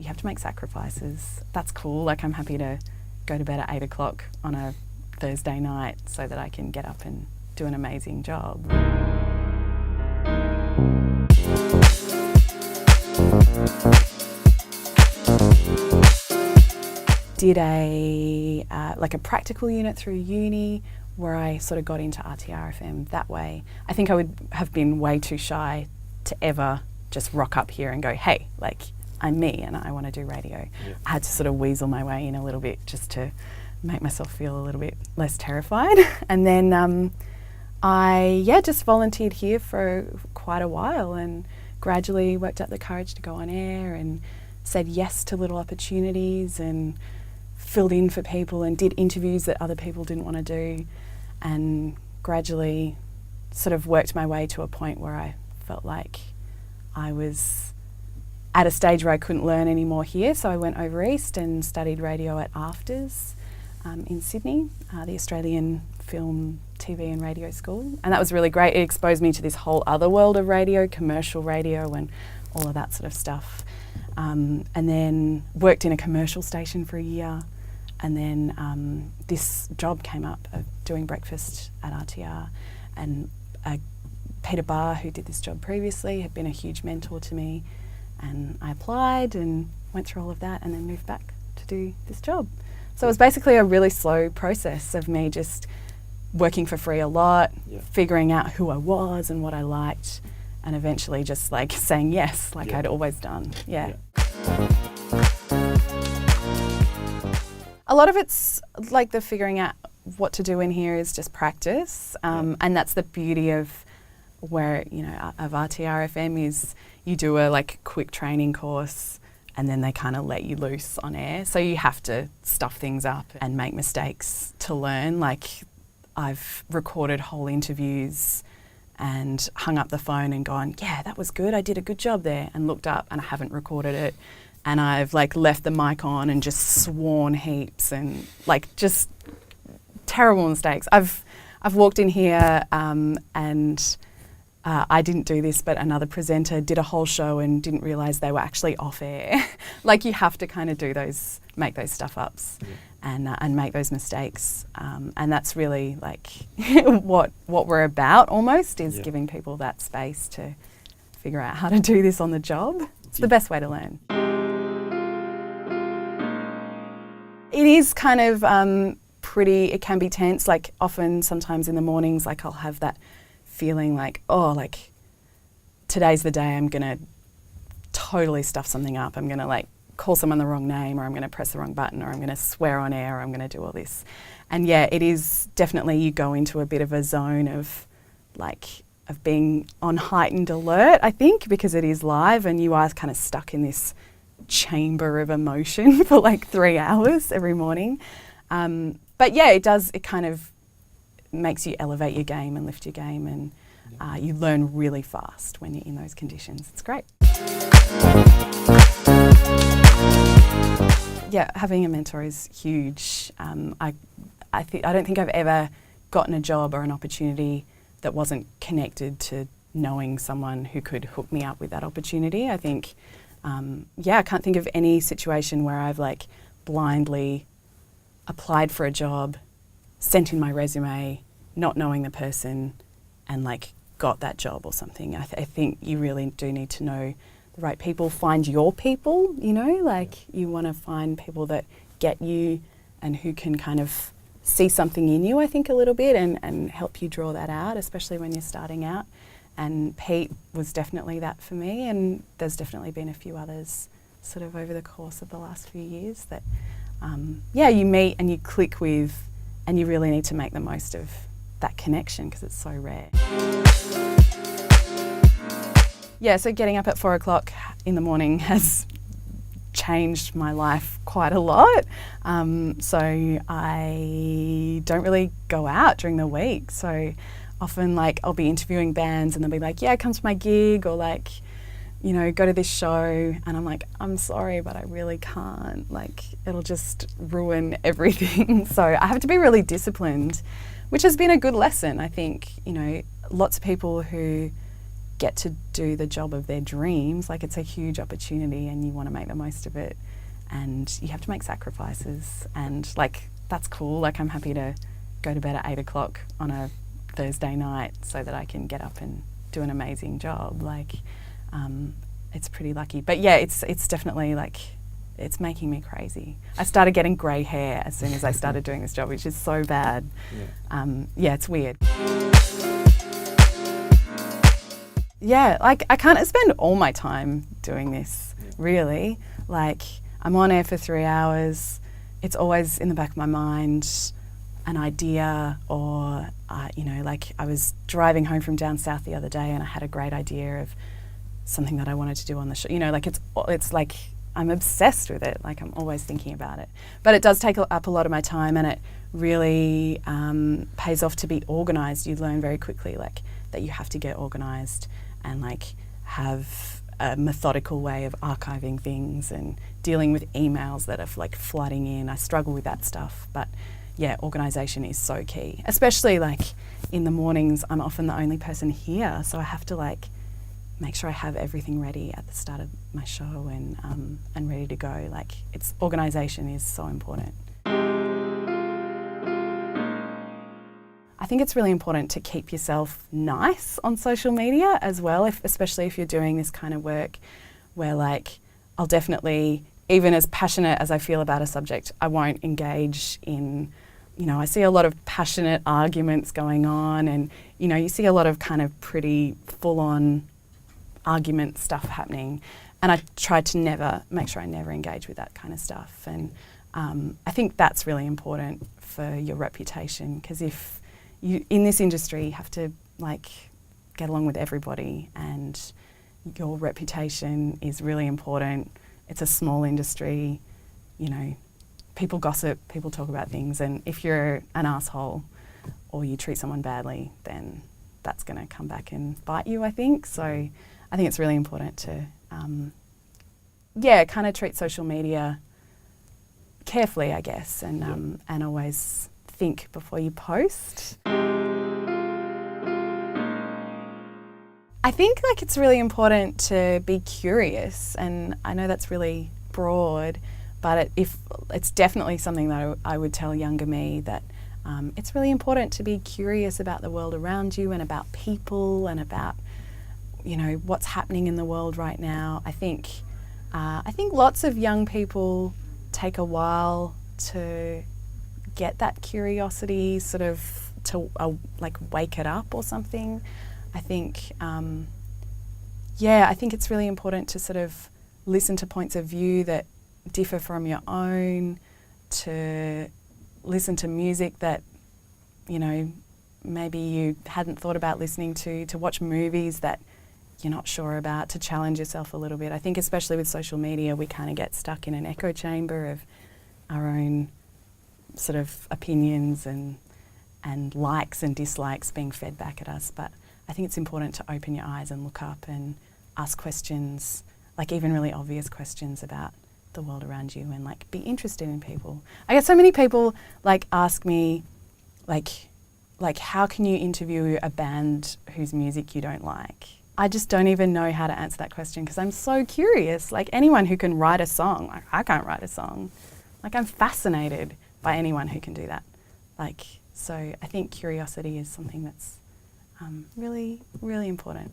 you have to make sacrifices. That's cool. Like, I'm happy to go to bed at 8 o'clock on a Thursday night so that I can get up and do an amazing job. Did a practical unit through uni where I sort of got into RTRFM that way. I think I would have been way too shy to ever just rock up here and go, hey, like, I'm me and I want to do radio. Yeah. I had to sort of weasel my way in a little bit just to make myself feel a little bit less terrified. And then I just volunteered here for quite a while and gradually worked up the courage to go on air and said yes to little opportunities and filled in for people and did interviews that other people didn't want to do, and gradually sort of worked my way to a point where I felt like I was at a stage where I couldn't learn anymore here, so I went over east and studied radio at Afters in Sydney, the Australian Film, TV and Radio School, and that was really great. It exposed me to this whole other world of radio, commercial radio and all of that sort of stuff. And then worked in a commercial station for a year, and then this job came up of doing breakfast at RTR, and Peter Barr, who did this job previously, had been a huge mentor to me, and I applied and went through all of that and then moved back to do this job. So it was basically a really slow process of me just working for free a lot, figuring out who I was and what I liked, and eventually just like saying yes, like I'd always done. Yeah. A lot of it's like the figuring out what to do in here is just practice, and that's the beauty of where, you know, of RTRFM is you do a like quick training course and then they kind of let you loose on air. So you have to stuff things up and make mistakes to learn. Like, I've recorded whole interviews and hung up the phone and gone, yeah, that was good, I did a good job there, and looked up and I haven't recorded it. And I've like left the mic on and just sworn heaps and like just terrible mistakes. I've walked in here and I didn't do this, but another presenter did a whole show and didn't realise they were actually off air. Like, you have to kind of make those stuff ups and make those mistakes. And that's really like what we're about almost, is giving people that space to figure out how to do this on the job. It's the best way to learn. It is kind of it can be tense. Like, often sometimes in the mornings, like I'll have that feeling like, oh, like today's the day I'm gonna totally stuff something up. I'm gonna like call someone the wrong name, or I'm gonna press the wrong button, or I'm gonna swear on air, or I'm gonna do all this. And yeah, it is definitely, you go into a bit of a zone of being on heightened alert, I think, because it is live and you are kind of stuck in this chamber of emotion for like 3 hours every morning. But yeah, it kind of makes you elevate your game and lift your game, and you learn really fast when you're in those conditions. It's great. Yeah, having a mentor is huge. I don't think I've ever gotten a job or an opportunity that wasn't connected to knowing someone who could hook me up with that opportunity. I think, I can't think of any situation where I've like blindly applied for a job, sent in my resume, not knowing the person, and like got that job or something. I think you really do need to know the right people, find your people, you know, like you want to find people that get you and who can kind of see something in you, I think, a little bit, and help you draw that out, especially when you're starting out. And Pete was definitely that for me, and there's definitely been a few others sort of over the course of the last few years that you meet and you click with, and you really need to make the most of that connection because it's so rare. Yeah, so getting up at 4 o'clock in the morning has changed my life quite a lot. So I don't really go out during the week. So often like I'll be interviewing bands and they'll be like, yeah, come to my gig, or like, you know, go to this show. And I'm like, I'm sorry, but I really can't. Like, it'll just ruin everything. So I have to be really disciplined, which has been a good lesson. I think, you know, lots of people who get to do the job of their dreams, like it's a huge opportunity and you want to make the most of it, and you have to make sacrifices, and like that's cool. Like I'm happy to go to bed at 8 o'clock on a Thursday night so that I can get up and do an amazing job. Like it's pretty lucky. But yeah, it's definitely like, it's making me crazy. I started getting grey hair as soon as I started doing this job, which is so bad. Yeah, it's weird. Yeah, like I can't spend all my time doing this, really. Like I'm on air for 3 hours. It's always in the back of my mind, an idea, or like I was driving home from down south the other day and I had a great idea of something that I wanted to do on the show. Like it's like I'm obsessed with it. Like I'm always thinking about it. But it does take up a lot of my time, and it really pays off to be organised. You learn very quickly like that you have to get organised and like have a methodical way of archiving things and dealing with emails that are like flooding in. I struggle with that stuff, but yeah, organisation is so key. Especially like in the mornings, I'm often the only person here, so I have to like make sure I have everything ready at the start of my show and ready to go. Like organisation is so important. I think it's really important to keep yourself nice on social media as well, especially if you're doing this kind of work where like I'll definitely, even as passionate as I feel about a subject, I won't engage in, I see a lot of passionate arguments going on, and you see a lot of kind of pretty full-on argument stuff happening, and I try to make sure I never engage with that kind of stuff. And I think that's really important for your reputation, because if you, in this industry, you have to like get along with everybody, and your reputation is really important. It's a small industry, people gossip, people talk about things, and if you're an asshole or you treat someone badly, then that's going to come back and bite you, I think. So I think it's really important to, kind of treat social media carefully, I guess, and always think before you post. I think like it's really important to be curious, and I know that's really broad, but it's definitely something that I would tell younger me, that it's really important to be curious about the world around you and about people and about what's happening in the world right now. I think lots of young people take a while to get that curiosity, sort of to like wake it up or something. I think it's really important to sort of listen to points of view that differ from your own, to listen to music that maybe you hadn't thought about listening to watch movies that you're not sure about, to challenge yourself a little bit. I think especially with social media, we kind of get stuck in an echo chamber of our own sort of opinions and likes and dislikes being fed back at us. But I think it's important to open your eyes and look up and ask questions, like even really obvious questions about the world around you, and like be interested in people. I get so many people like ask me like how can you interview a band whose music you don't like? I just don't even know how to answer that question, because I'm so curious. Like anyone who can write a song, like I can't write a song. Like I'm fascinated by anyone who can do that. So I think curiosity is something that's really, really important.